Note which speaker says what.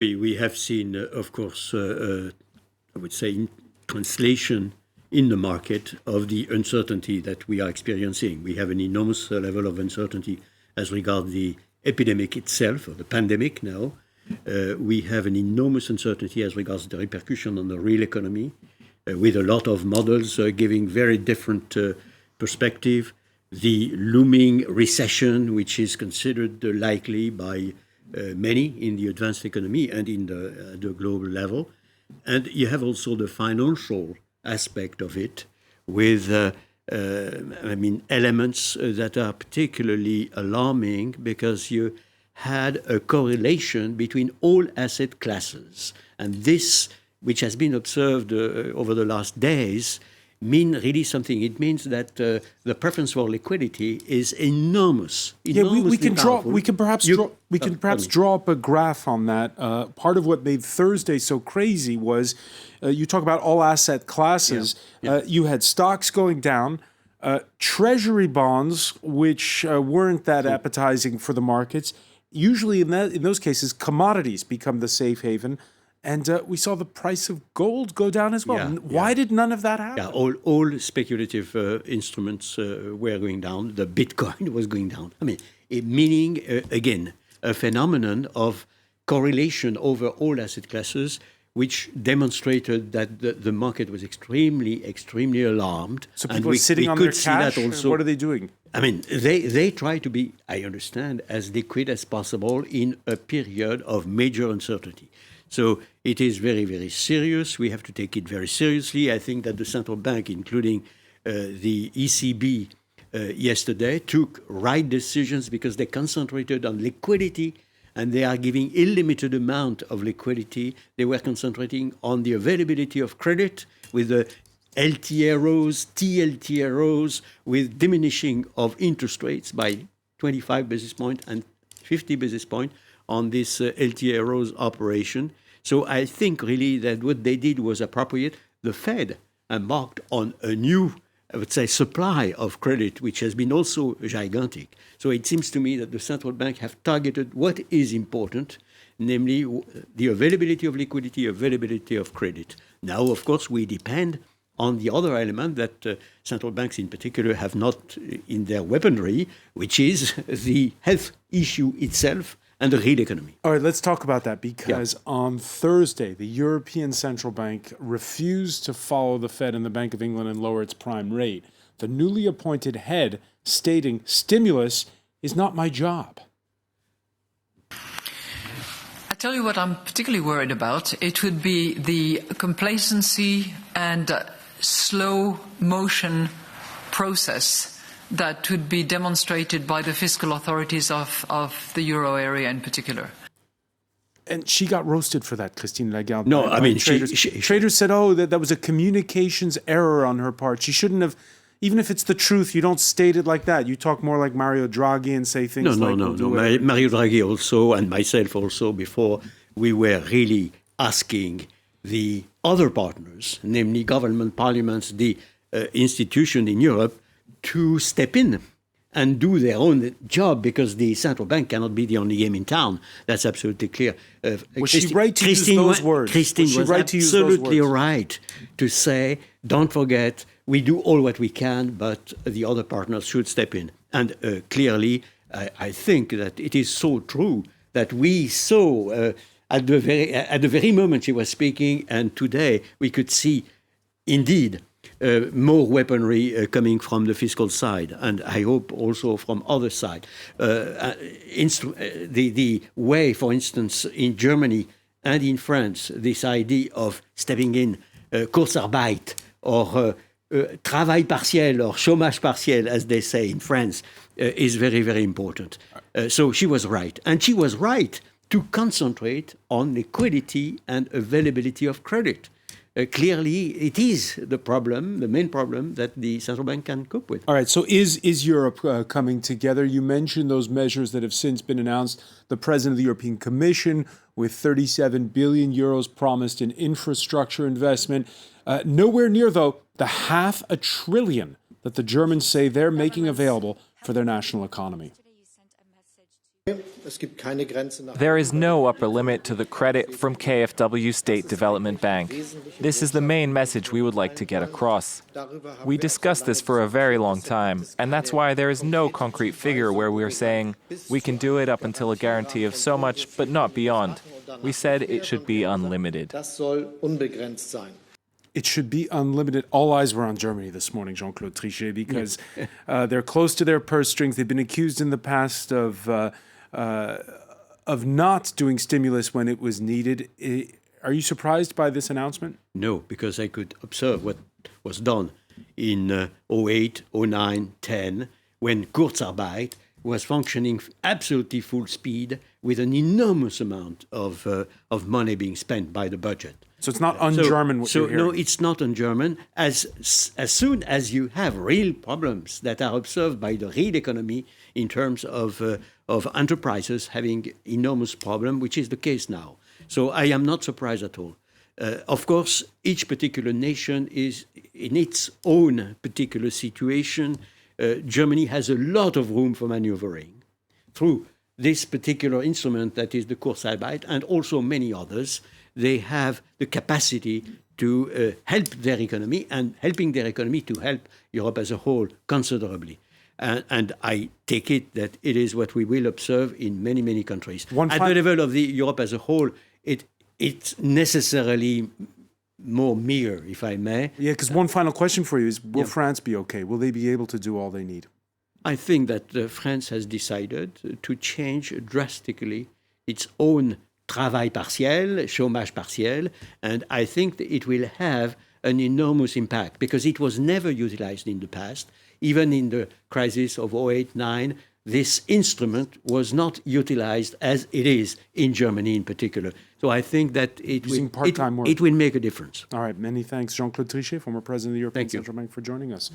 Speaker 1: We have seen, of course, I would say, in translation in the market of the uncertainty that we are experiencing. We have an enormous level of uncertainty as regards the epidemic itself, or the pandemic now. We have an enormous uncertainty as regards the repercussion on the real economy, with a lot of models giving very different perspective. The looming recession, which is considered likely by many in the advanced economy and in the global level. And you have also the financial aspect of it with, elements that are particularly alarming because you had a correlation between all asset classes. And this, which has been observed over the last days, mean really something. It means that the preference for liquidity is enormous.
Speaker 2: Yeah, we can perhaps draw up a graph on that. Part of what made Thursday so crazy was you talk about all asset classes. You had stocks going down, treasury bonds, which weren't that appetizing for the markets. Usually in those cases, commodities become the safe haven. And we saw the price of gold go down as well. Why did none of that happen?
Speaker 1: Yeah, all speculative instruments were going down. The Bitcoin was going down. Meaning, again, a phenomenon of correlation over all asset classes, which demonstrated that the market was extremely, extremely alarmed.
Speaker 2: So people are sitting on their cash? What are they doing?
Speaker 1: They try to be, I understand, as liquid as possible in a period of major uncertainty. So it is very, very serious. We have to take it very seriously. I think that the central bank, including the ECB yesterday, took right decisions because they concentrated on liquidity and they are giving illimited amount of liquidity. They were concentrating on the availability of credit with the LTROs, TLTROs, with diminishing of interest rates by 25 basis points and 50 basis points on this LTROs operation. So I think really that what they did was appropriate. The Fed embarked on a new, I would say, supply of credit, which has been also gigantic. So it seems to me that the central bank have targeted what is important, namely the availability of liquidity, availability of credit. Now, of course, we depend on the other element that central banks in particular have not in their weaponry, which is the health issue itself and the real economy.
Speaker 2: All right, let's talk about that because on Thursday, the European Central Bank refused to follow the Fed and the Bank of England and lower its prime rate. The newly appointed head stating, stimulus is not my job.
Speaker 3: I tell you what I'm particularly worried about. It would be the complacency and slow motion process that would be demonstrated by the fiscal authorities of the euro area in particular.
Speaker 2: And she got roasted for that, Christine Lagarde.
Speaker 1: No,
Speaker 2: traders said, that was a communications error on her part. She shouldn't have, even if it's the truth, you don't state it like that. You talk more like Mario Draghi and say things
Speaker 1: No. Mario Draghi also, and myself also, before, we were really asking the other partners, namely government, parliaments, the institution in Europe, to step in and do their own job because the central bank cannot be the only game in town. That's absolutely clear.
Speaker 2: Was she right to use those words?
Speaker 1: Christine was absolutely right to say, don't forget, we do all what we can, but the other partners should step in. And clearly, I think that it is so true that we saw at the very moment she was speaking, and today we could see, indeed, more weaponry coming from the fiscal side, and I hope also from other side. The way, for instance, in Germany and in France, this idea of stepping in, Kurzarbeit, or travail partiel, or chômage partiel, as they say in France, is very, very important. So she was right. And she was right to concentrate on liquidity and availability of credit. Clearly, it is the main problem that the central bank can cope with.
Speaker 2: All right, so is Europe coming together? You mentioned those measures that have since been announced. The president of the European Commission with 37 billion euros promised in infrastructure investment. Nowhere near, though, the $500 billion that the Germans say they're making available for their national economy.
Speaker 4: There is no upper limit to the credit from KfW State Development Bank. This is the main message we would like to get across. We discussed this for a very long time, and that's why there is no concrete figure where we're saying we can do it up until a guarantee of so much, but not beyond. We said it should be unlimited.
Speaker 2: It should be unlimited. All eyes were on Germany this morning, Jean-Claude Trichet, because they're close to their purse strings. They've been accused in the past of not doing stimulus when it was needed. Are you surprised by this announcement?
Speaker 1: No, because I could observe what was done in 08, 09, 10, when Kurzarbeit was functioning absolutely full speed with an enormous amount of money being spent by the budget.
Speaker 2: So it's not un-German what you're hearing?
Speaker 1: No, it's not un-German. As soon as you have real problems that are observed by the real economy in terms of enterprises having enormous problem, which is the case now. So I am not surprised at all. Of course, each particular nation is in its own particular situation. Germany has a lot of room for maneuvering through this particular instrument that is the Kurzarbeit and also many others. They have the capacity to help their economy and helping their economy to help Europe as a whole considerably. And I take it that it is what we will observe in many, many countries. At the level of the Europe as a whole, it's necessarily more meager, if I may.
Speaker 2: Yeah, because one final question for you is, will France be okay? Will they be able to do all they need?
Speaker 1: I think that France has decided to change drastically its own travail partiel, chômage partiel, and I think that it will have an enormous impact because it was never utilized in the past. Even in the crisis of 08-09, this instrument was not utilized as it is in Germany in particular. So I think that it will make a difference.
Speaker 2: All right, many thanks. Jean-Claude Trichet, former president of the European Central Bank, for joining us.